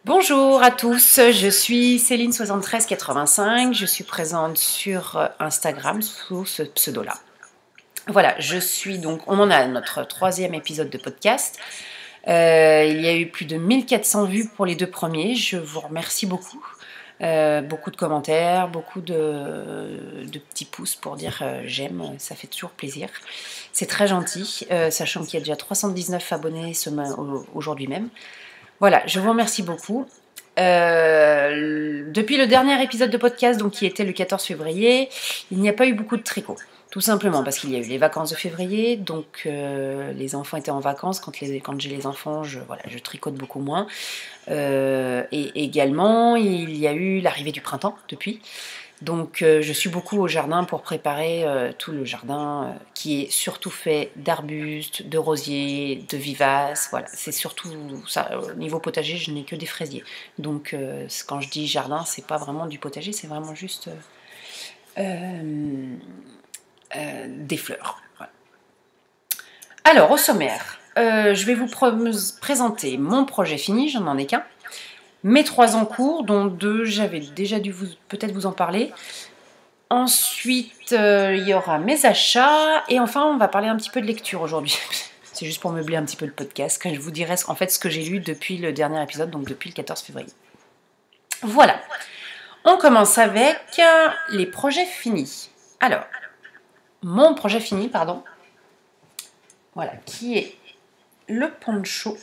Bonjour à tous, je suis Céline7385, je suis présente sur Instagram sous ce pseudo-là. Voilà, je suis donc, on en a à notre troisième épisode de podcast. Il y a eu plus de 1400 vues pour les deux premiers, je vous remercie beaucoup. Beaucoup de commentaires, beaucoup de petits pouces pour dire j'aime, ça fait toujours plaisir. C'est très gentil, sachant qu'il y a déjà 319 abonnés aujourd'hui même. Voilà, je vous remercie beaucoup. Depuis le dernier épisode de podcast, donc qui était le 14 février, il n'y a pas eu beaucoup de tricot. Tout simplement parce qu'il y a eu les vacances de février, donc les enfants étaient en vacances. Quand j'ai les enfants, je tricote beaucoup moins. Et également, il y a eu l'arrivée du printemps depuis. Donc je suis beaucoup au jardin pour préparer tout le jardin qui est surtout fait d'arbustes, de rosiers, de vivaces. Voilà, c'est surtout ça. Au niveau potager, je n'ai que des fraisiers. Donc quand je dis jardin, c'est pas vraiment du potager, c'est vraiment juste des fleurs. Voilà. Alors au sommaire, je vais vous présenter mon projet fini, je n'en ai qu'un. Mes 3 en cours, dont 2, j'avais déjà dû peut-être vous en parler. Ensuite, il y aura mes achats. Et enfin, on va parler un petit peu de lecture aujourd'hui. C'est juste pour meubler un petit peu le podcast, que je vous dirai en fait ce que j'ai lu depuis le dernier épisode, donc depuis le 14 février. Voilà. On commence avec les projets finis. Alors, mon projet fini, pardon. Voilà, qui est le poncho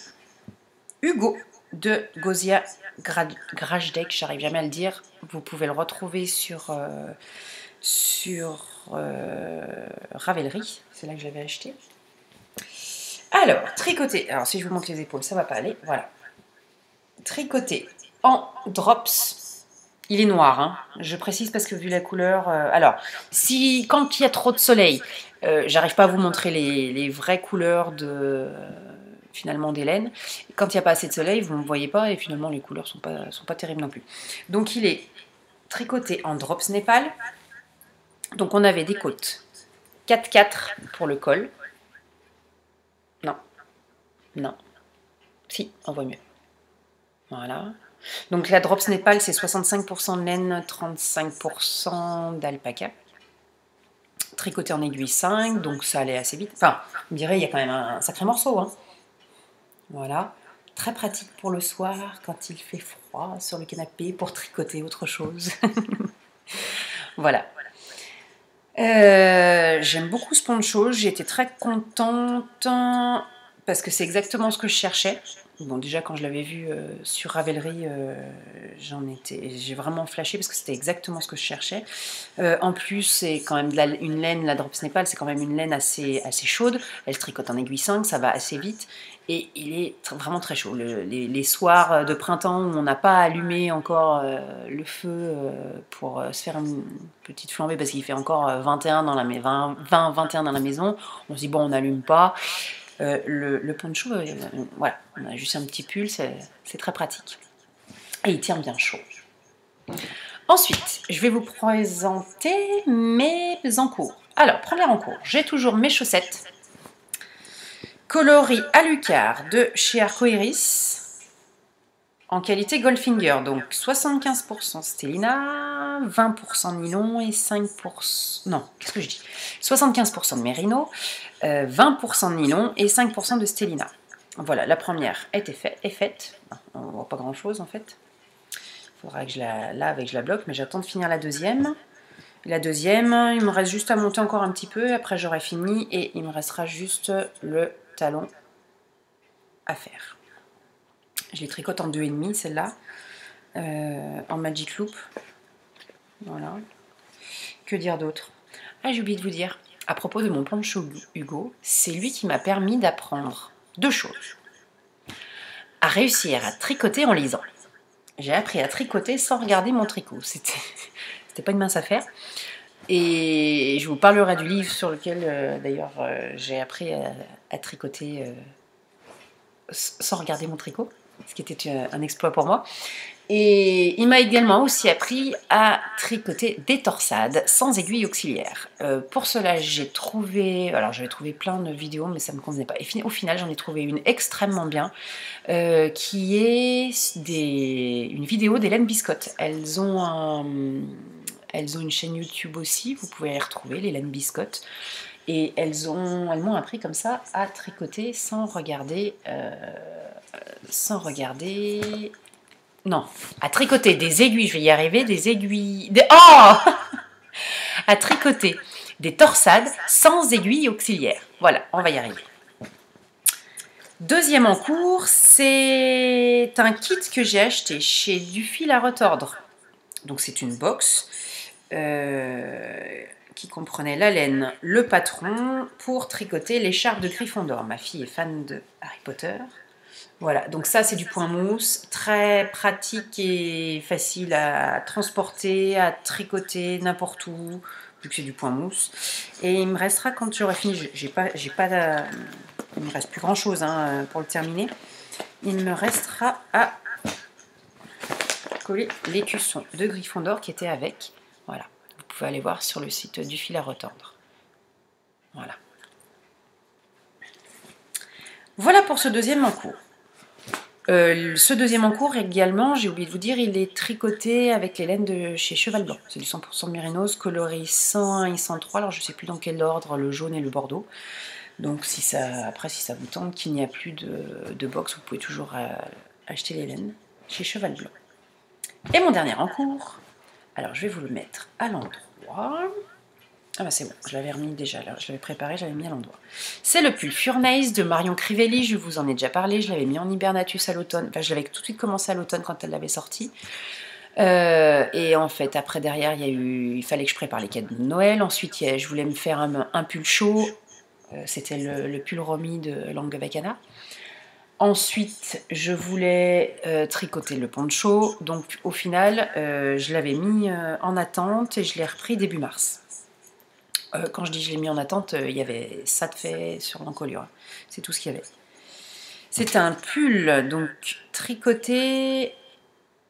Hugo de Gozia Grajdek, j'arrive jamais à le dire. Vous pouvez le retrouver sur Ravelry, c'est là que je l'avais acheté. Alors, tricoté. Alors, si je vous montre les épaules, ça va pas aller. Voilà. Tricoté en drops. Il est noir, hein. Je précise parce que vu la couleur... alors, quand il y a trop de soleil, j'arrive pas à vous montrer les vraies couleurs finalement des laines. Quand il n'y a pas assez de soleil, vous ne me voyez pas et finalement les couleurs sont pas terribles non plus. Donc, il est tricoté en drops Népal. Donc, on avait des côtes 4-4 pour le col. Non. Si, on voit mieux. Voilà. Donc la Drops Népal, c'est 65% de laine, 35% d'alpaca. Tricoté en aiguille 5, donc ça allait assez vite. Enfin, on dirait il y a quand même un sacré morceau. Hein. Voilà. Très pratique pour le soir, quand il fait froid, sur le canapé, pour tricoter autre chose. Voilà. J'aime beaucoup ce poncho, j'ai été très contente parce que c'est exactement ce que je cherchais. Bon, déjà quand je l'avais vu sur Ravelry, j'ai vraiment flashé parce que c'était exactement ce que je cherchais. En plus, c'est quand même une laine, la Drops Népal, c'est quand même une laine assez chaude. Elle tricote en aiguille 5, ça va assez vite. Et il est vraiment très chaud. Les soirs de printemps où on n'a pas allumé encore le feu pour se faire une petite flambée parce qu'il fait encore 21 dans 21 dans la maison, on se dit bon, on n'allume pas. Le poncho, voilà, on a juste un petit pull, c'est très pratique. Et il tient bien chaud. Ensuite, je vais vous présenter mes encours. Alors, premier encours, j'ai toujours mes chaussettes coloris Alucard de chez Arcoiris en qualité Goldfinger, donc 75% Stellina, 20% de nylon et 5%... Non, qu'est-ce que je dis 75% de mérino, 20% de nylon et 5% de Stellina. Voilà, la première est faite. On ne voit pas grand-chose en fait. Il faudra que je la lave et que je la bloque, mais j'attends de finir la deuxième. La deuxième, il me reste juste à monter encore un petit peu, après j'aurai fini et il me restera juste le talon à faire. Je les tricote en 2,5 celle-là, en Magic Loop. Voilà. Que dire d'autre? Ah, j'ai oublié de vous dire, à propos de mon poncho Hugo, c'est lui qui m'a permis d'apprendre 2 choses. À réussir à tricoter en lisant. J'ai appris à tricoter sans regarder mon tricot. C'était pas une mince affaire. Et je vous parlerai du livre sur lequel, d'ailleurs, j'ai appris à tricoter sans regarder mon tricot. ce qui était un exploit pour moi. Et il m'a également aussi appris à tricoter des torsades sans aiguille auxiliaire. Pour cela, j'avais trouvé plein de vidéos, mais ça ne me convenait pas. Et au final, j'en ai trouvé une extrêmement bien, qui est une vidéo d'Hélène Biscotte. Elles ont une chaîne YouTube aussi, vous pouvez les retrouver, l'Hélène Biscotte. Et elles m'ont appris comme ça à tricoter sans regarder. Non, à tricoter des aiguilles, je vais y arriver, Oh à tricoter des torsades sans aiguille auxiliaire. Voilà, on va y arriver. Deuxième en cours, c'est un kit que j'ai acheté chez Du Fil à Retordre. Donc c'est une box qui comprenait la laine, le patron pour tricoter l'écharpe de Gryffondor. Ma fille est fan de Harry Potter. Voilà, donc ça c'est du point mousse, très pratique et facile à transporter, à tricoter n'importe où, vu que c'est du point mousse. Et il me restera, quand j'aurai fini, il me reste plus grand chose pour le terminer. Il me restera à coller l'écusson de Gryffondor qui était avec. Voilà, vous pouvez aller voir sur le site Du Fil à Retordre. Voilà. Voilà pour ce deuxième en cours. Ce deuxième en cours également, j'ai oublié de vous dire, il est tricoté avec les laines de chez Cheval Blanc. C'est du 100% mérinos, coloris 101 et 103. Alors je ne sais plus dans quel ordre, le jaune et le bordeaux. Donc après, si ça vous tente qu'il n'y a plus de box, vous pouvez toujours acheter les laines chez Cheval Blanc. Et mon dernier en cours, alors je vais vous le mettre à l'endroit. Ah bah c'est bon, je l'avais remis déjà, là, je l'avais préparé, j'avais mis à l'endroit. C'est le pull Furnace de Marion Crivelli, je vous en ai déjà parlé, je l'avais mis en hibernatus à l'automne, enfin je l'avais tout de suite commencé à l'automne quand elle l'avait sorti. Et en fait, après derrière, il fallait que je prépare les cadeaux de Noël, ensuite je voulais me faire un pull chaud, c'était le pull Romy de Langue Bacana. Ensuite, je voulais tricoter le poncho, donc au final, je l'avais mis en attente et je l'ai repris début mars. Quand je dis je l'ai mis en attente, il y avait ça de fait sur l'encolure. C'est tout ce qu'il y avait. C'est un pull donc tricoté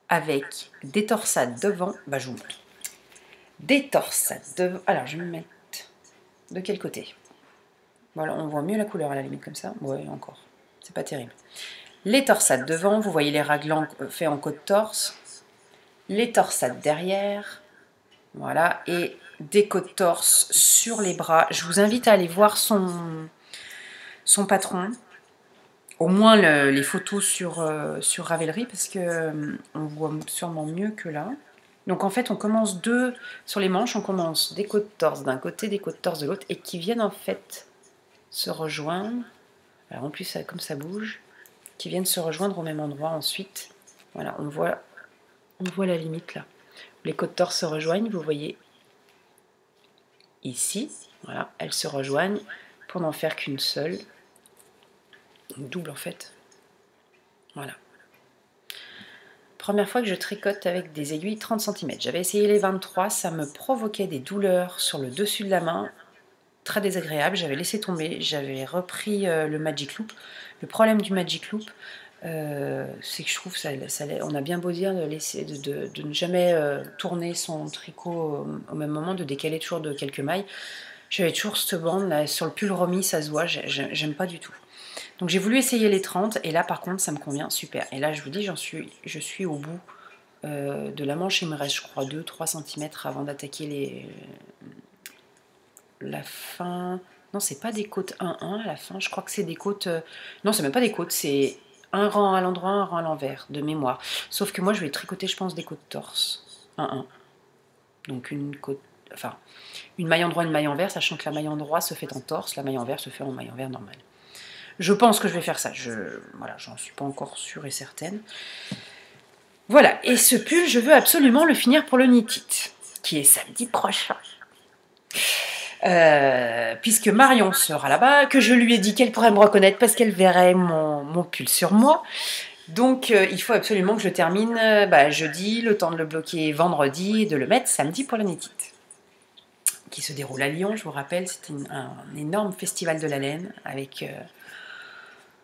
avec des torsades devant. Bah je vous montre. Des torsades devant. Alors je vais me mettre de quel côté? Voilà, on voit mieux la couleur à la limite comme ça. Ouais, encore. C'est pas terrible. Les torsades devant, vous voyez les raglans faits en côte torse. Les torsades derrière. Voilà, et des côtes torse sur les bras. Je vous invite à aller voir son patron, au moins les photos sur Ravelry, parce que on voit sûrement mieux que là. Donc en fait, on commence sur les manches, on commence des côtes torse d'un côté, des côtes torse de l'autre, et qui viennent en fait se rejoindre. Alors en plus, comme ça bouge, qui viennent se rejoindre au même endroit ensuite. Voilà, on voit la limite là. Les côtes torse se rejoignent, vous voyez. Ici, voilà, elles se rejoignent pour n'en faire qu'une seule. Une double en fait. Voilà. Première fois que je tricote avec des aiguilles 30 cm. J'avais essayé les 23, ça me provoquait des douleurs sur le dessus de la main. Très désagréable, j'avais laissé tomber, j'avais repris le Magic Loop. Le problème du Magic Loop, c'est que je trouve on a bien beau dire de ne jamais tourner son tricot au même moment, de décaler toujours de quelques mailles. J'avais toujours cette bande là, sur le pull Romy, ça se voit, j'aime pas du tout. Donc j'ai voulu essayer les 30 et là par contre ça me convient super. Et là je vous dis, je suis au bout de la manche, il me reste je crois 2-3 cm avant d'attaquer la fin. Non, c'est pas des côtes 1-1 à la fin, je crois que c'est des côtes. Non, c'est même pas des côtes, c'est un rang à l'endroit, un rang à l'envers, de mémoire. Sauf que moi, je vais tricoter, je pense, des côtes torse. 1-1. Donc une côte. Enfin, une maille endroit, une maille envers, sachant que la maille endroit se fait en torse, la maille envers se fait en maille envers normale. Je pense que je vais faire ça. Voilà, j'en suis pas encore sûre et certaine. Voilà, et ce pull, je veux absolument le finir pour le Knit It, qui est samedi prochain. Puisque Marion sera là-bas, que je lui ai dit qu'elle pourrait me reconnaître parce qu'elle verrait mon pull sur moi. Donc il faut absolument que je termine jeudi, le temps de le bloquer vendredi et de le mettre samedi pour la Knit It, qui se déroule à Lyon, je vous rappelle. C'est un énorme festival de la laine avec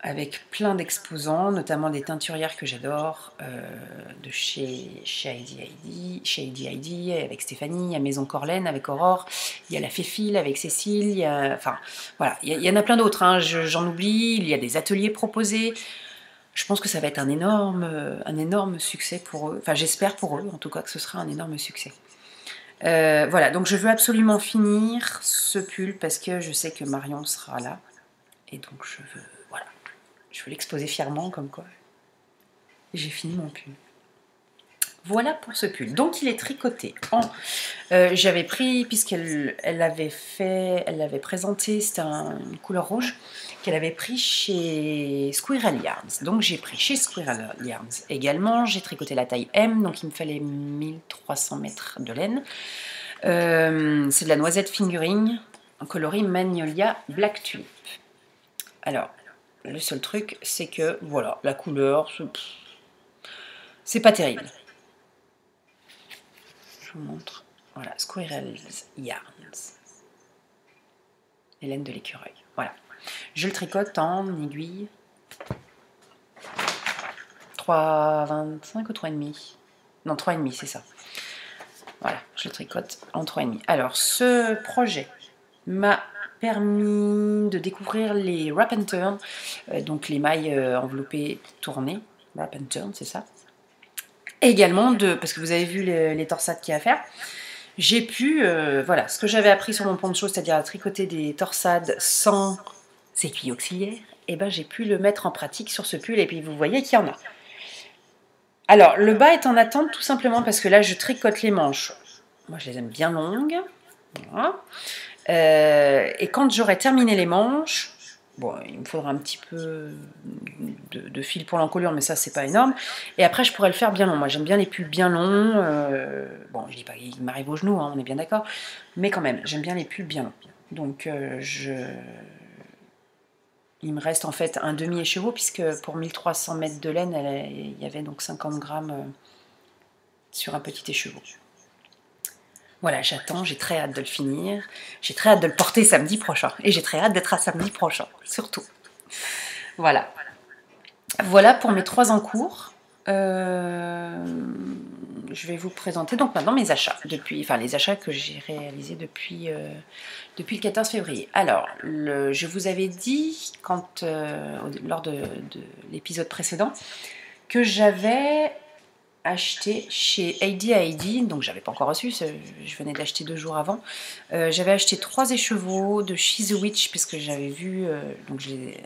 avec plein d'exposants, notamment des teinturières que j'adore, de chez Heidi Heidi, avec Stéphanie, il y a Maison Corlaine avec Aurore, il y a la Féfile avec Cécile, il y a, enfin voilà, il y en a plein d'autres, hein, j'en oublie, il y a des ateliers proposés. Je pense que ça va être un énorme succès pour eux, enfin j'espère pour eux en tout cas que ce sera un énorme succès. Voilà, donc je veux absolument finir ce pull parce que je sais que Marion sera là, et donc je veux l'exposer fièrement, comme quoi j'ai fini mon pull. Voilà pour ce pull. Donc il est tricoté en... j'avais pris, puisqu'elle l'avait présenté, c'était une couleur rouge, qu'elle avait pris chez Squirrel Yarns. Donc j'ai pris chez Squirrel Yarns également. J'ai tricoté la taille M, donc il me fallait 1300 mètres de laine. C'est de la noisette fingering, en coloris Magnolia Black Tulip. Alors, le seul truc, c'est que, voilà, la couleur, c'est pas terrible. Je vous montre. Voilà, Squirrel Yarns. Les laines de l'écureuil. Voilà. Je le tricote en aiguille 3,25 ou 3,5. Non, 3,5, c'est ça. Voilà, je le tricote en 3,5. Alors, ce projet m'a permis de découvrir les wrap and turn, donc les mailles enveloppées tournées, wrap and turn, c'est ça. Et également, parce que vous avez vu les torsades qu'il y a à faire, j'ai pu, voilà, ce que j'avais appris sur mon poncho, c'est-à-dire à tricoter des torsades sans aiguilles auxiliaires, et ben j'ai pu le mettre en pratique sur ce pull, et puis vous voyez qu'il y en a. Alors, le bas est en attente tout simplement parce que là, je tricote les manches. Moi, je les aime bien longues. Voilà. Et quand j'aurai terminé les manches, bon, il me faudra un petit peu de fil pour l'encolure, mais ça, c'est pas énorme. Et après, je pourrais le faire bien long. Moi, j'aime bien les pulls bien longs. Bon, je dis pas qu'il m'arrive aux genoux, hein, on est bien d'accord. Mais quand même, j'aime bien les pulls bien longs. Donc, il me reste en fait un demi-écheveau, puisque pour 1300 mètres de laine, il y avait donc 50 grammes sur un petit écheveau. Voilà, j'attends, j'ai très hâte de le finir, j'ai très hâte de le porter samedi prochain, et j'ai très hâte d'être à samedi prochain, surtout. Voilà. Voilà pour mes 3 en cours. Je vais vous présenter donc maintenant mes achats, les achats que j'ai réalisés depuis le 14 février. Alors, je vous avais dit, lors de l'épisode précédent, que j'avais acheté chez Heidi Heidi, donc j'avais pas encore reçu, je venais d'acheter 2 jours avant. J'avais acheté 3 écheveaux de She's a Witch, puisque j'avais vu,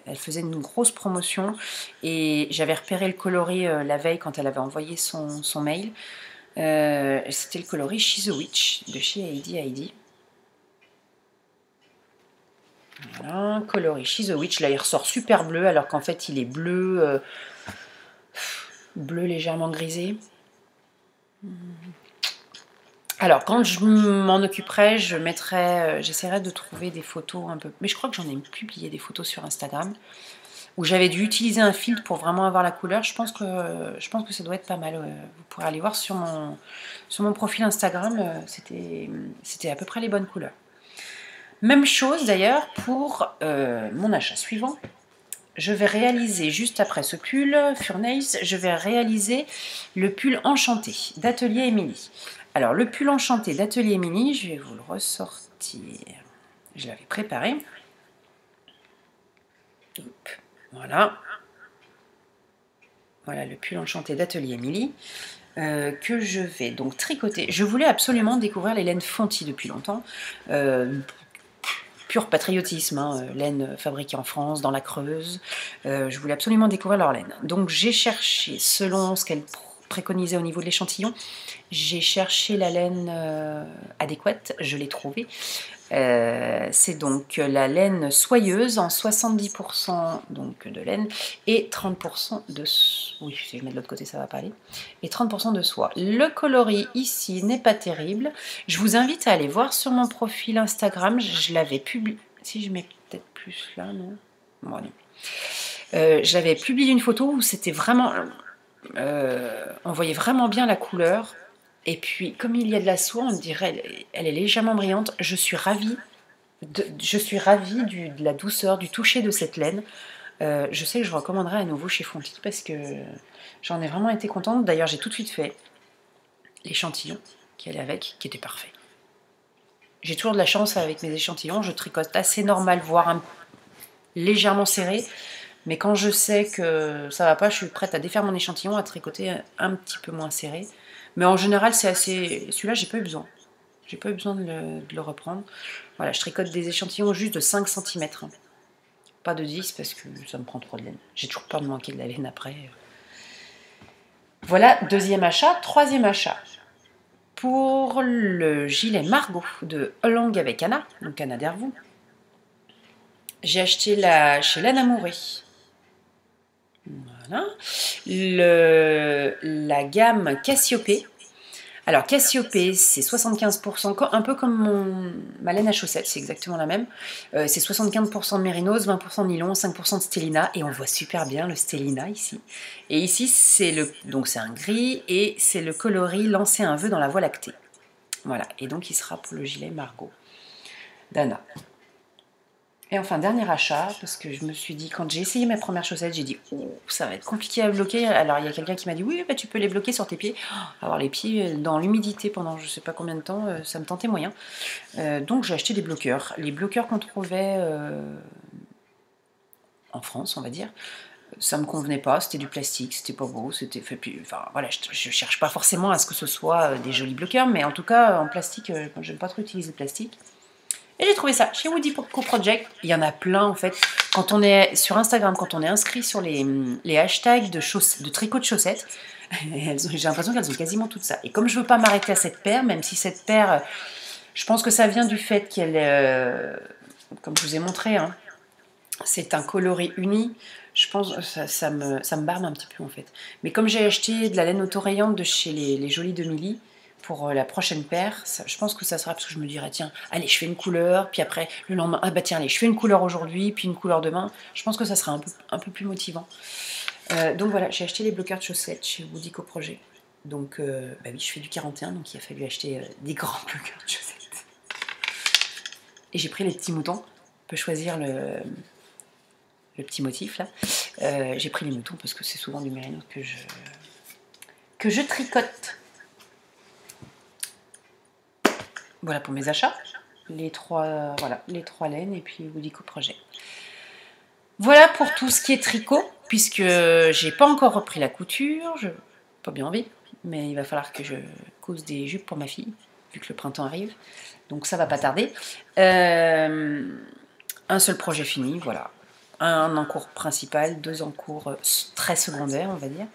elle faisait une grosse promotion, et j'avais repéré le coloris la veille quand elle avait envoyé son mail. C'était le coloris She's a Witch de chez Heidi Heidi. Voilà, coloris She's a Witch, là il ressort super bleu, alors qu'en fait il est bleu... bleu légèrement grisé. Alors, quand je m'en occuperai, j'essaierai de trouver des photos un peu... Mais je crois que j'en ai publié des photos sur Instagram, où j'avais dû utiliser un filtre pour vraiment avoir la couleur. Je pense que ça doit être pas mal. Vous pourrez aller voir sur mon profil Instagram, c'était à peu près les bonnes couleurs. Même chose d'ailleurs pour mon achat suivant. Je vais réaliser, juste après ce pull Furnace, je vais réaliser le pull enchanté d'Atelier Émilie. Alors, le pull enchanté d'Atelier Émilie, je vais vous le ressortir. Je l'avais préparé. Hop, voilà. Voilà le pull enchanté d'Atelier Émilie. Que je vais donc tricoter. Je voulais absolument découvrir les laines Fonty depuis longtemps. Pur patriotisme, hein, laine fabriquée en France, dans la Creuse. Je voulais absolument découvrir leur laine. Donc j'ai cherché, selon ce qu'elle préconisait au niveau de l'échantillon, j'ai cherché la laine adéquate, je l'ai trouvée. C'est donc la laine soyeuse en 70% donc de laine et 30% de soie. Oui, si je mets de l'autre côté, ça va pas aller. Et 30% de soie. Le coloris ici n'est pas terrible. Je vous invite à aller voir sur mon profil Instagram. Je l'avais publié. Si je mets peut-être plus là, non. Bon, non. J'avais publié une photo où c'était vraiment... on voyait vraiment bien la couleur. Et puis, comme il y a de la soie, on dirait, elle est légèrement brillante. Je suis ravie de la douceur, du toucher de cette laine. Je sais que je recommanderais à nouveau chez Fonty parce que j'en ai vraiment été contente. D'ailleurs, j'ai tout de suite fait l'échantillon qui allait avec, qui était parfait. J'ai toujours de la chance avec mes échantillons, je tricote assez normal, voire légèrement serré. Mais quand je sais que ça va pas, je suis prête à défaire mon échantillon, à tricoter un petit peu moins serré. Mais en général, c'est assez... Celui-là, j'ai pas eu besoin. J'ai pas eu besoin de le reprendre. Voilà, je tricote des échantillons juste de 5 cm. Pas de 10 parce que ça me prend trop de laine. J'ai toujours peur de manquer de la laine après. Voilà, deuxième achat. Troisième achat. Pour le gilet Margot de Hollang avec Anna, donc Anna Dervaux. J'ai acheté chez Lana Mouré. Voilà. La gamme Cassiopée. Alors Cassiopée, c'est 75%, un peu comme ma laine à chaussettes, c'est exactement la même. C'est 75% de mérinos, 20% de nylon, 5% de stélina, et on voit super bien le stélina ici. Et ici, c'est un gris, et c'est le coloris Lancer un vœu dans la voie lactée. Voilà, et donc il sera pour le gilet Margot d'Anna. Et enfin, dernier achat, parce que je me suis dit, quand j'ai essayé mes premières chaussettes, j'ai dit, oh, ça va être compliqué à bloquer. Alors, il y a quelqu'un qui m'a dit, oui, bah, tu peux les bloquer sur tes pieds. Avoir les pieds dans l'humidité pendant je ne sais pas combien de temps, ça me tentait moyen. Donc, j'ai acheté des bloqueurs. Les bloqueurs qu'on trouvait en France, on va dire, ça me convenait pas, c'était du plastique, c'était pas beau, c'était fait. Enfin, voilà, je cherche pas forcément à ce que ce soit des jolis bloqueurs, mais en tout cas, en plastique, j'aime pas trop utiliser le plastique. Et j'ai trouvé ça chez Woody Co Project. Il y en a plein en fait. Quand on est sur Instagram, quand on est inscrit sur les hashtags de tricot de chaussettes, j'ai l'impression qu'elles ont quasiment tout ça. Et comme je veux pas m'arrêter à cette paire, même si cette paire, je pense que ça vient du fait qu'elle est, comme je vous ai montré, hein, c'est un coloris uni. Je pense que ça me barbe un petit peu en fait. Mais comme j'ai acheté de la laine autorayante de chez les Jolies de Milly, pour la prochaine paire, je pense que ça sera parce que je me dirais tiens, allez, je fais une couleur, puis après le lendemain, ah bah tiens, allez, je fais une couleur aujourd'hui, puis une couleur demain. Je pense que ça sera un peu plus motivant. Donc voilà, j'ai acheté les bloqueurs de chaussettes chez Woody Co Project. Donc bah oui, je fais du 41, donc il a fallu acheter des grands bloqueurs de chaussettes. Et j'ai pris les petits moutons. On peut choisir le petit motif là. J'ai pris les moutons parce que c'est souvent du mérino que je tricote. Voilà pour mes achats, les trois laines et puis Woody Co Project. Voilà pour tout ce qui est tricot, puisque j'ai pas encore repris la couture, pas bien envie, mais il va falloir que je couse des jupes pour ma fille, vu que le printemps arrive, donc ça va pas tarder. Un seul projet fini, voilà. Un en cours principal, 2 en cours très secondaires, on va dire.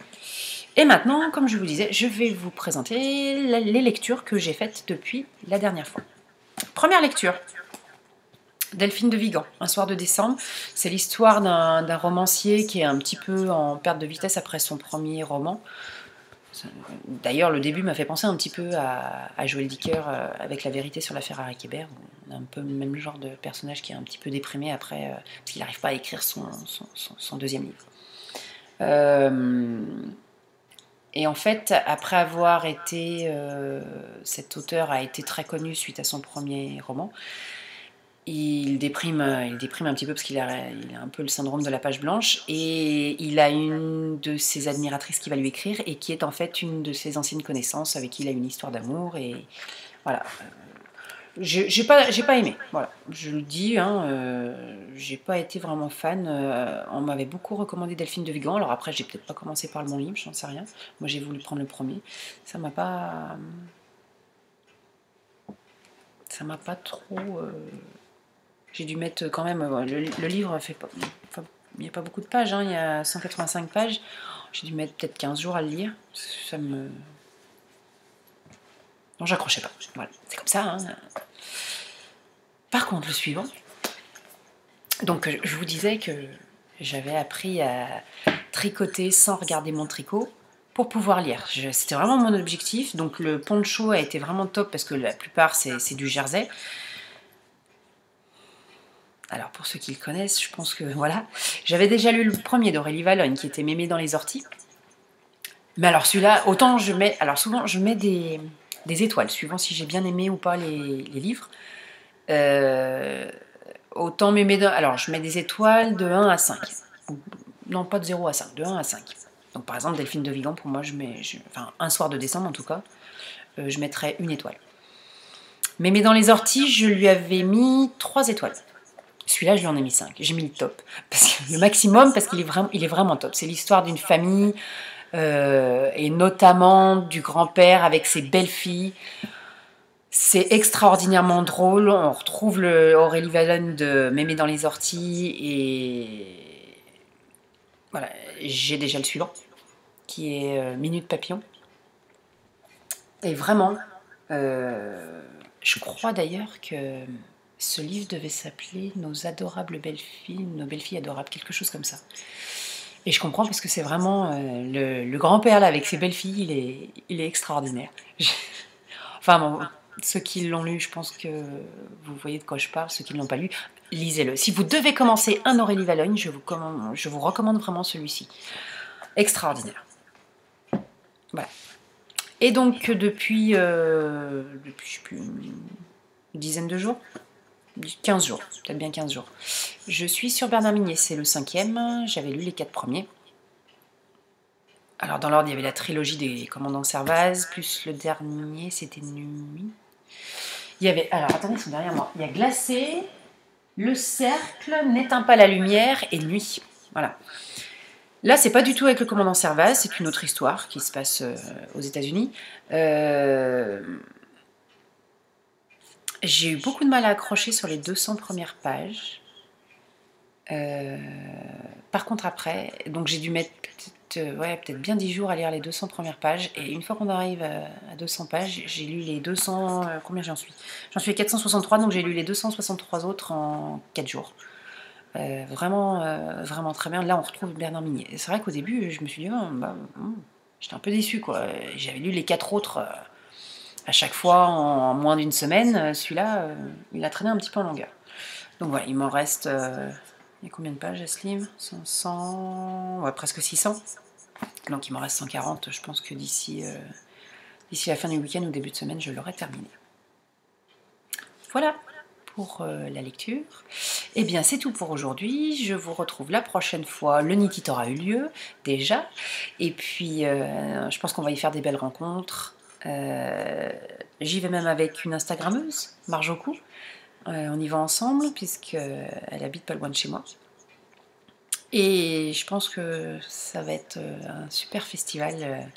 Et maintenant, comme je vous disais, je vais vous présenter les lectures que j'ai faites depuis la dernière fois. Première lecture, Delphine de Vigan, Un soir de décembre. C'est l'histoire d'un romancier qui est un petit peu en perte de vitesse après son premier roman. D'ailleurs, le début m'a fait penser un petit peu à Joël Dicker avec La vérité sur l'affaire Harry Kéber. On a un peu le même genre de personnage qui est un petit peu déprimé après, parce qu'il n'arrive pas à écrire son deuxième livre. Et en fait, après avoir été... cet auteur a été très connu suite à son premier roman. Il déprime un petit peu parce qu'il a un peu le syndrome de la page blanche. Et il a une de ses admiratrices qui va lui écrire et qui est en fait une de ses anciennes connaissances avec qui il a une histoire d'amour. Et voilà. J'ai pas aimé, voilà, je le dis, hein, j'ai pas été vraiment fan. On m'avait beaucoup recommandé Delphine de Vigan, alors après j'ai peut-être pas commencé par le bon livre, j'en sais rien. Moi j'ai voulu prendre le premier, ça m'a pas trop. J'ai dû mettre quand même, le livre fait pas, il n'y a pas beaucoup de pages, hein, il y a 185 pages, j'ai dû mettre peut-être 15 jours à le lire, non, j'accrochais pas, voilà, c'est comme ça, hein. Par contre, le suivant, donc je vous disais que j'avais appris à tricoter sans regarder mon tricot pour pouvoir lire. C'était vraiment mon objectif, donc le poncho a été vraiment top parce que la plupart c'est du jersey. Alors pour ceux qui le connaissent, je pense que voilà. J'avais déjà lu le premier d'Aurélie Valognes qui était Mémé dans les orties. Mais alors celui-là, autant je mets... Alors souvent je mets des étoiles, suivant si j'ai bien aimé ou pas les livres. Autant Mémé dans... Alors je mets des étoiles de 1 à 5. Non, pas de 0 à 5, de 1 à 5. Donc par exemple, Delphine de Vigan, pour moi, enfin, un soir de décembre en tout cas, je mettrais 1 étoile. Mais dans les orties, je lui avais mis 3 étoiles. Celui-là, je lui en ai mis 5. J'ai mis le top. Le maximum, parce qu'il est vraiment top. C'est l'histoire d'une famille, et notamment du grand-père avec ses belles-filles. C'est extraordinairement drôle. On retrouve Aurélie Valone de Mémé dans les orties. Et voilà, j'ai déjà le suivant, qui est Minute Papillon. Et vraiment, je crois d'ailleurs que ce livre devait s'appeler Nos adorables belles-filles, Nos belles-filles adorables, quelque chose comme ça. Et je comprends parce que c'est vraiment le grand-père là avec ses belles-filles, il est extraordinaire. Enfin bon, ceux qui l'ont lu, je pense que vous voyez de quoi je parle. Ceux qui ne l'ont pas lu, lisez-le. Si vous devez commencer un Aurélie Valognes, je vous recommande vraiment celui-ci. Extraordinaire. Voilà. Et donc depuis je sais plus, une dizaine de jours, 15 jours, peut-être bien 15 jours. Je suis sur Bernard Minet, c'est le 5e, j'avais lu les 4 premiers. Alors dans l'ordre, il y avait la trilogie des Commandants Servaz, plus le dernier, c'était Nuit. Il y avait, alors attendez, ils sont derrière moi. Il y a Glacé, Le Cercle, N'éteins pas la lumière et Nuit. Voilà. Là, c'est pas du tout avec le Commandant Servaz, c'est une autre histoire qui se passe aux États-Unis. J'ai eu beaucoup de mal à accrocher sur les 200 premières pages. Par contre, après, donc j'ai dû mettre peut-être bien 10 jours à lire les 200 premières pages. Et une fois qu'on arrive à 200 pages, j'ai lu les 200. Combien j'en suis? J'en suis à 463, donc j'ai lu les 263 autres en 4 jours. Vraiment très bien. Là, on retrouve Bernard Minet. C'est vrai qu'au début, je me suis dit, j'étais un peu déçue, quoi. J'avais lu les 4 autres à chaque fois en moins d'une semaine. Celui-là, il a traîné un petit peu en longueur. Donc voilà, il m'en reste. Il y a combien de pages à ce livre? 500, ouais, presque 600. Donc il m'en reste 140. Je pense que d'ici la fin du week-end ou début de semaine, je l'aurai terminé. Voilà pour la lecture. Eh bien, c'est tout pour aujourd'hui. Je vous retrouve la prochaine fois. Le Nitit aura eu lieu, déjà. Et puis, je pense qu'on va y faire des belles rencontres. J'y vais même avec une Instagrammeuse, Marjocou. On y va ensemble, puisqu'elle habite pas loin de chez moi. Et je pense que ça va être un super festival.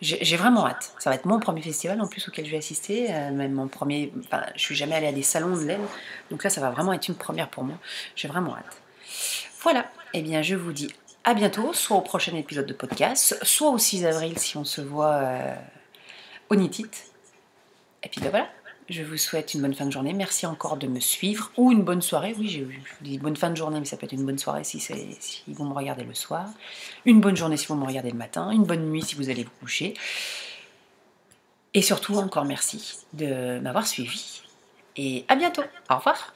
J'ai vraiment hâte. Ça va être mon premier festival en plus auquel je vais assister. Même mon premier. Enfin, je suis jamais allée à des salons de l'aide. Donc là, ça va vraiment être une première pour moi. J'ai vraiment hâte. Voilà. Eh bien, je vous dis à bientôt, soit au prochain épisode de podcast, soit au 6 avril si on se voit au Nitit. Et puis ben voilà. Je vous souhaite une bonne fin de journée. Merci encore de me suivre. Ou une bonne soirée. Oui, je vous dis bonne fin de journée, mais ça peut être une bonne soirée si vous me regardez le soir. Une bonne journée si vous me regardez le matin. Une bonne nuit si vous allez vous coucher. Et surtout, encore merci de m'avoir suivi. Et à bientôt. Au revoir.